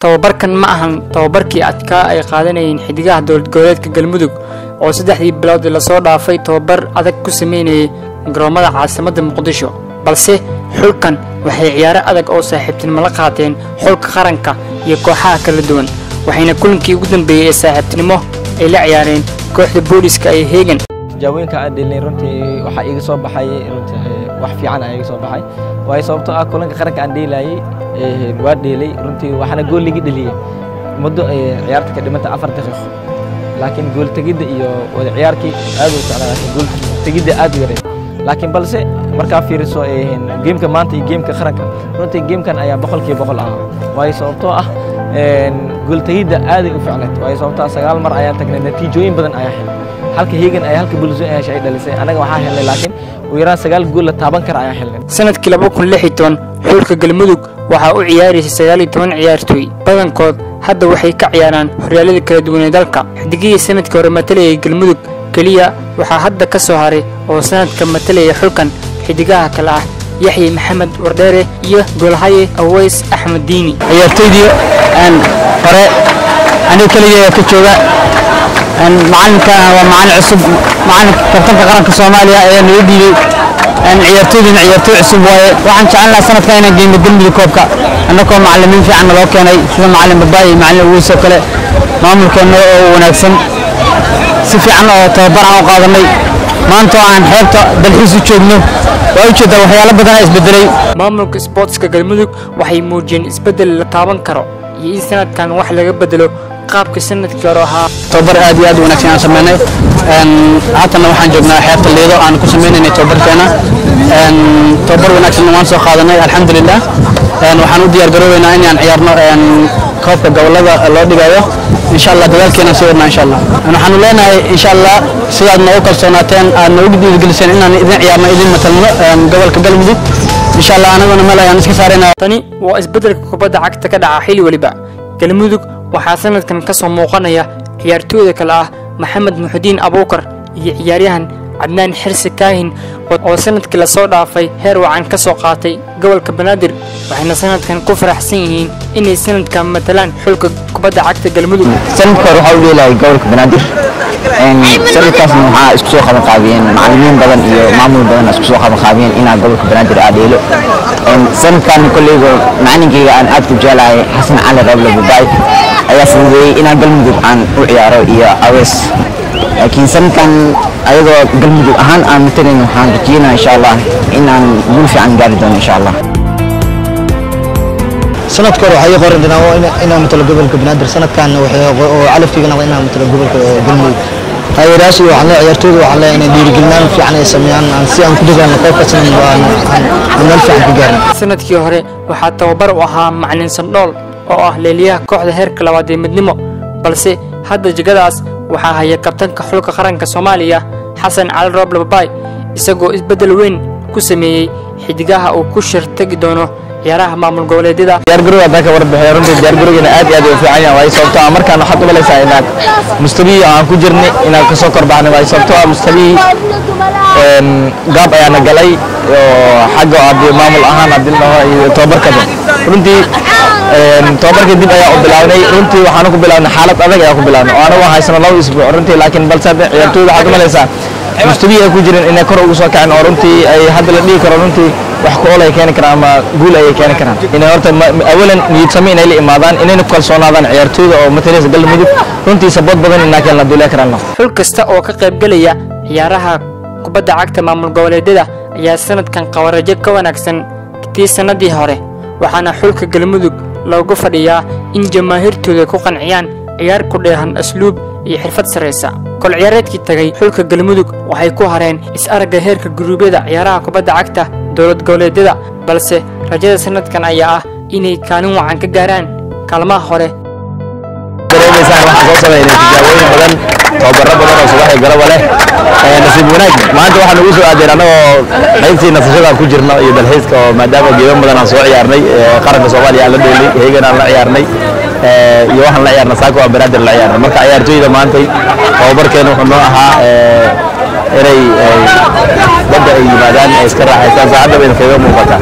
tababarkan ma ahan tababarkii adkaa ay qaadanayeen xidigaha dowlad goboleedka Galmudug oo 3 bilood la soo dhaafay tababar adag ku sameeyay garoomada caasimadda Muqdisho balse xulkan waxay ciyaaro adag oo saaxiibtinimo la qaateen xulka qaranka iyo kooxaha kala duwan waxayna kulankii ugu dambeeyay saaxiibtinimo ay la ciyaareen kooxda booliska ay heegan jaawinka adilay runtii waxa iga soo baxay runtii wax fiican ay iga soo baxay way sababtoo ah kulanka qaranka aan dheelayay waa dheelay runtii waxana gool ligi dhaliyay muddo ciyaarta ka dhimata 4 daqiiqo laakiin gool tagida iyo wada ciyaarkii aad u socday gool tagida aad u yaray laakiin balse marka fiiriso geemka maanta iyo geemka qaranka runtii geemkan ayaa 100% ah way sababtoo ah gool tagida aad u fiicnaa way sababtoo 9 mar ayaa tagnay natiijooyin badan ayaa helay halka heegan ay halka bulsho ay shay dhalisay anaga waxa helnay laakiin weeraan 9 gool la taaban kara ayaa helnay sanadkii 2016 xulka Galmudug waxa uu ciyaarayay 19 ciyaartoy badankood hadda waxay ka ciyaaraan horyaalada kala duwan ee dalka xidigii sanadkii hore matalay Galmudug kaliya waxa hadda ka soo haray oo sanadka matalay xulkan xidigaha kala ah Yaxye Maxamed Wardere iyo Golhaye Aways Ahmed Diini ciyaartoydii aan hore aniga kaliya ka jooga معلنك ومعلن عصب معلن كابتن قرنك الصومالية أيه نودي أن عيارتوين عيارتو عصب وعن شعلنا سنة كنا جيم الدم بالكوبكا أنكم معلمين في عنا لو كان شو معلم بداي معلم ويسو كله مامل كنا ونكسن سفي عنا تبرع وقاضي ما أنتوا عن حياته بالحس وشوفنا وأيش ده وحياة بدنا إسبدلي مامل سبورتس كجلمودك وحي موجين إسبدل طابن كرو يسنة كان واحد بدله qaabka sanadkii hore ahaa tababar aad iyo aad wanaagsan aan sameynay haatan waxaan joognaa xeebta Liido aan ku sameynay tababarkeena tababar wanaagsan waan soo qaadanay alxamdulillah waxaan u diyaar garooweynaa in aan ciyaarno koobka gobolada loo dhigayo insha Allah dadaalkeena soo wadnaa insha Allah waxaan leenahay insha Allah sidaad noo kalsoonaateen aad noo dhiirigeliseen inaan idin ciyaarno idin matalno gobolka Galmudug insha Allah anaguna meel ayaan iska saareenaa tani waa isbedelka kubadda cagta ka dhaca xilli waliba Galmudug waxaa sanadkan ka soo muuqanaya ciyaartooyda kala ah Maxamed Muxudiin Abuukar iyo ciyaaryahan Adnaan Xirsi Kaahin oo sanadkii la soo dhaafay heer wacan ka soo qaatay gobolka Banaadir waxayna sanadkan ku faraxsan yihiin inay sanadkan matalaan xulka kubadda cagta Galmudug sanadkan waxa uu leeyahay gobolka Banaadir sanadkaas waxaa isku soo qaban qaabiyeen macallimiin badan iyo maamul badan isku soo qaban qaabiyeen in gobolka Banaadir adeelo sanadkan kulliga macallinkayga aan aad ku jeclahay Xasan Cali Roble Bubaay ayaa sameeyay in Galmudug aan u ciyaaro iyo Aways laakiin sanadkan ayadoo Galmudug ahaan aan mataleen waxaan rajeynayaa insha Allah in aan guul fiican gaari doono insha Allah sanadka hore waxay qoran inaan matalo gobolka Banaadir sanadkan waxay calafkayga in aan matalo gobolka Galmudug taageerayaasha waxaan la ciyaartooyda waxaan la inay dhiirigelin fiican ay sameeyaan si aan ku dadaalno qofka sanadkan meel fiican ku gaarno sanadkii hore waxaa tababar u ahaa macallin Sandhool oo ah leeliyaha kooxda heerka labaad ee midnimo balse hadda jigadaas waxaa haya kabtanka xulka qaranka Soomaaliya Xasan Cali Roble Bubaay isagoo isbedel weyn ku sameeyay xidigaha uu ku shirtagi doono ciyaaraha maamul goboleedyada diyaar garowga ka warbixin runtii diyaar garowga aad iyo aad u fiican yahay way sababtoo ah markaan waxaad u malaysaa inaad mustabiyi aan ku jirnay inaad ka soo korbaxnay way sababtoo ah mustabiyi gaab ayaana galay oo xagga aad maamul ahaan adilno iyo tababarkada runtii tababarka dib ayaa u bilaabnay runtii waxaan ku bilaabnay xaalad adag ayaa ku bilaabnay oo anagu haysano 2 isbuuc runtii laakiin balse ciyaartooyda waxaad u malaysaa mustabiyi ay ku jireen inay kor ugu soo kaceen oo runtii ay hadda la dhigi karo runtii wax ku olay keeni karaan ama guul ay keeni karaan inay horta awalan niyad sameyn ay la imaadaan inay ku kalsoonaadaan ciyaartooyda oo matalaysa Galmudug runtii sabab badan in la duulay karaan xul kasta oo ka qayb galaya ciyaaraha kubadda cagta maamul goboleedyada ayaa sanadkan qawarajo ka wanaagsan tii sanadii hore waxaana xulka Galmudug loogu fadhiyaa in jamaahirtooda ku qanciyaan ciyaar ku dheehan asluub iyo xirfad sareysa kol ciyaareedkii tagay xulka Galmudug waxay ku hareen is-aragga heerka guruubyada ciyaaraha kubadda cagta dowlad goboleedyada balse rajada sanadkan ayaa ah inay kaalin wacan ka gaaraan kaalmaha hore dareemaysan waxa soo sameeyay tijaabooyin badan tababaro badan oo subax galab leh nasiib wanaag maanta waxaan ugu soo aadeyn anagoo qaybtii nasashada ku jirno iyo dalxiiska oo maadaama geeyo badan aan soo ciyaarnay qaranka Soomaaliya la dheelay heegan aan la ciyaarnay iyo waxaan la ciyaarnay saako Banaadir la ciyaarnay marka ciyaartooyda maanta tababarkeena wuxuu noo ahaa inay badda ay yimaadaan iska raaxaystaan saacada badan kaga muuqata